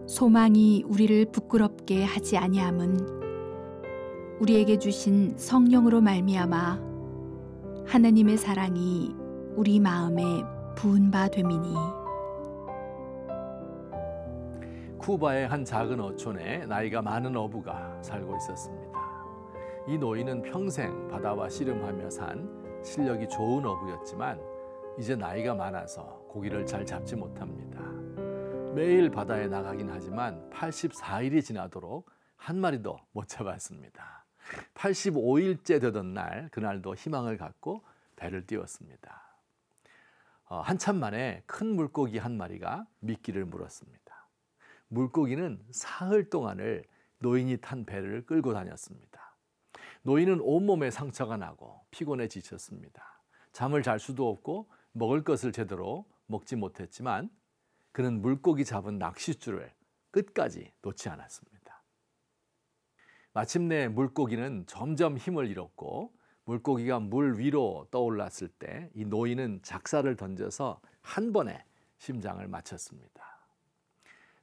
소망이 우리를 부끄럽게 하지 아니함은 우리에게 주신 성령으로 말미암아 하나님의 사랑이 우리 마음에 부은 바 됨이니. 쿠바의 한 작은 어촌에 나이가 많은 어부가 살고 있었습니다. 이 노인은 평생 바다와 씨름하며 산 실력이 좋은 어부였지만 이제 나이가 많아서 고기를 잘 잡지 못합니다. 매일 바다에 나가긴 하지만 84일이 지나도록 한 마리도 못 잡았습니다. 85일째 되던 날, 그날도 희망을 갖고 배를 띄웠습니다. 한참 만에 큰 물고기 한 마리가 미끼를 물었습니다. 물고기는 사흘 동안을 노인이 탄 배를 끌고 다녔습니다. 노인은 온몸에 상처가 나고 피곤해 지쳤습니다. 잠을 잘 수도 없고 먹을 것을 제대로 먹지 못했지만 그는 물고기 잡은 낚싯줄을 끝까지 놓지 않았습니다. 마침내 물고기는 점점 힘을 잃었고 물고기가 물 위로 떠올랐을 때 이 노인은 작사를 던져서 한 번에 심장을 마쳤습니다.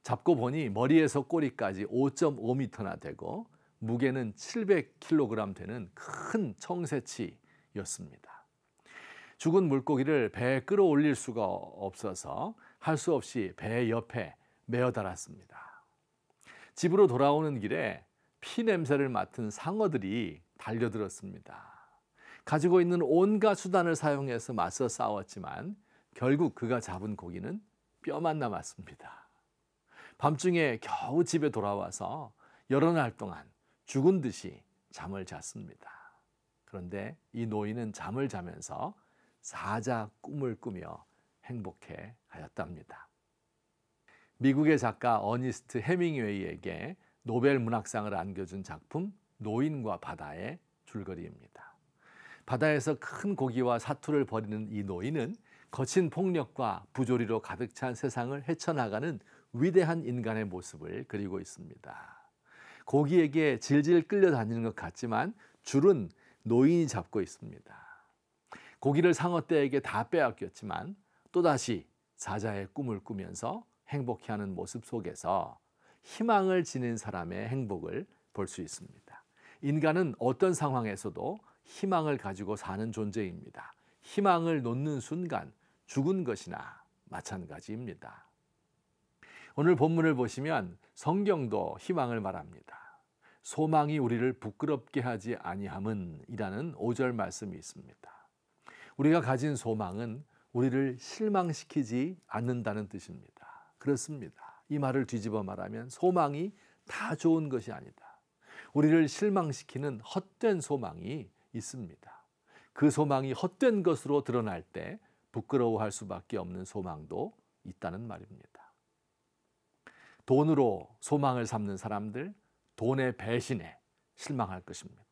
잡고 보니 머리에서 꼬리까지 5.5m나 되고 무게는 700kg 되는 큰 청새치였습니다. 죽은 물고기를 배에 끌어올릴 수가 없어서 할 수 없이 배 옆에 메어 달았습니다. 집으로 돌아오는 길에 피 냄새를 맡은 상어들이 달려들었습니다. 가지고 있는 온갖 수단을 사용해서 맞서 싸웠지만 결국 그가 잡은 고기는 뼈만 남았습니다. 밤중에 겨우 집에 돌아와서 여러 날 동안 죽은 듯이 잠을 잤습니다. 그런데 이 노인은 잠을 자면서 사자 꿈을 꾸며 행복해 하였답니다. 미국의 작가 어니스트 해밍웨이에게 노벨 문학상을 안겨준 작품 노인과 바다의 줄거리입니다. 바다에서 큰 고기와 사투를 벌이는 이 노인은 거친 폭력과 부조리로 가득 찬 세상을 헤쳐나가는 위대한 인간의 모습을 그리고 있습니다. 고기에게 질질 끌려다니는 것 같지만 줄은 노인이 잡고 있습니다. 고기를 상어떼에게 다 빼앗겼지만 또다시 사자의 꿈을 꾸면서 행복해하는 모습 속에서 희망을 지닌 사람의 행복을 볼 수 있습니다. 인간은 어떤 상황에서도 희망을 가지고 사는 존재입니다. 희망을 놓는 순간 죽은 것이나 마찬가지입니다. 오늘 본문을 보시면 성경도 희망을 말합니다. 소망이 우리를 부끄럽게 하지 아니함은 이라는 5절 말씀이 있습니다. 우리가 가진 소망은 우리를 실망시키지 않는다는 뜻입니다. 그렇습니다. 이 말을 뒤집어 말하면 소망이 다 좋은 것이 아니다. 우리를 실망시키는 헛된 소망이 있습니다. 그 소망이 헛된 것으로 드러날 때 부끄러워할 수밖에 없는 소망도 있다는 말입니다. 돈으로 소망을 삼는 사람들, 돈의 배신에 실망할 것입니다.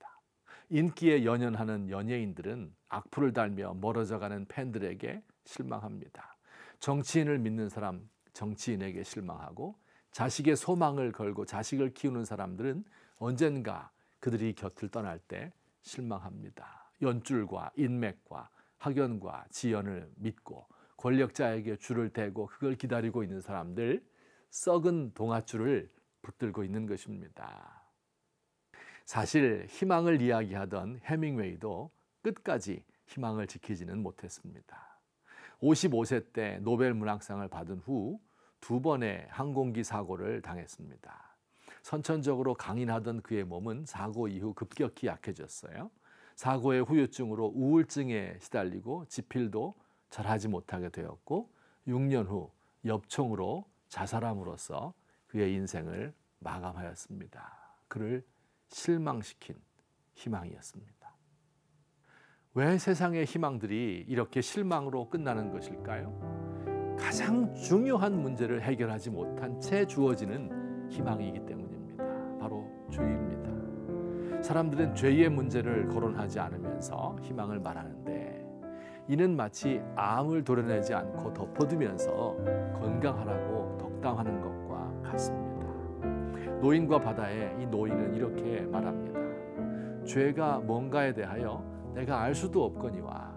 인기에 연연하는 연예인들은 악플을 달며 멀어져가는 팬들에게 실망합니다. 정치인을 믿는 사람, 정치인에게 실망하고 자식의 소망을 걸고 자식을 키우는 사람들은 언젠가 그들이 곁을 떠날 때 실망합니다. 연줄과 인맥과 학연과 지연을 믿고 권력자에게 줄을 대고 그걸 기다리고 있는 사람들, 썩은 동아줄을 붙들고 있는 것입니다. 사실 희망을 이야기하던 해밍웨이도 끝까지 희망을 지키지는 못했습니다. 55세 때 노벨 문학상을 받은 후 2번의 항공기 사고를 당했습니다. 선천적으로 강인하던 그의 몸은 사고 이후 급격히 약해졌어요. 사고의 후유증으로 우울증에 시달리고 지필도 잘하지 못하게 되었고 6년 후 엽총으로 자살함으로써 그의 인생을 마감하였습니다. 그를 실망시킨 희망이었습니다. 왜 세상의 희망들이 이렇게 실망으로 끝나는 것일까요? 가장 중요한 문제를 해결하지 못한 채 주어지는 희망이기 때문입니다. 바로 죄입니다. 사람들은 죄의 문제를 거론하지 않으면서 희망을 말하는데 이는 마치 암을 도려내지 않고 덮어두면서 건강하라고 덕담하는 것과 같습니다. 노인과 바다에 이 노인은 이렇게 말합니다. 죄가 뭔가에 대하여 내가 알 수도 없거니와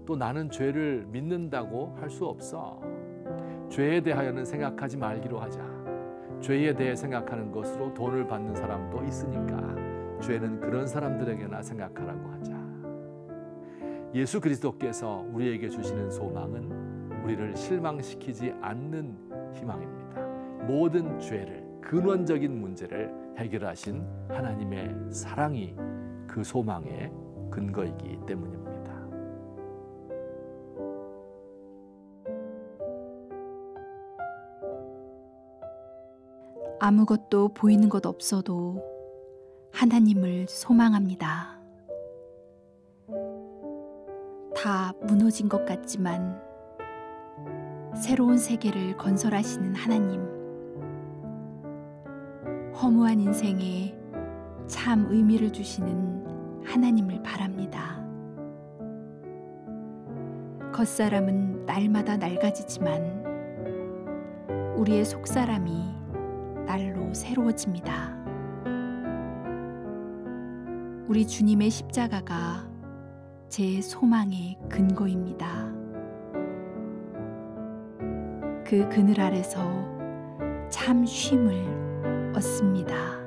또 나는 죄를 믿는다고 할 수 없어. 죄에 대하여는 생각하지 말기로 하자. 죄에 대해 생각하는 것으로 돈을 받는 사람도 있으니까 죄는 그런 사람들에게나 생각하라고 하자. 예수 그리스도께서 우리에게 주시는 소망은 우리를 실망시키지 않는 희망입니다. 모든 죄를, 근원적인 문제를 해결하신 하나님의 사랑이 그 소망의 근거이기 때문입니다. 아무것도 보이는 것 없어도 하나님을 소망합니다. 다 무너진 것 같지만 새로운 세계를 건설하시는 하나님, 허무한 인생에 참 의미를 주시는 하나님을 바랍니다. 겉사람은 날마다 낡아지지만 우리의 속사람이 날로 새로워집니다. 우리 주님의 십자가가 제 소망의 근거입니다. 그 그늘 아래서 참 쉼을 얻습니다.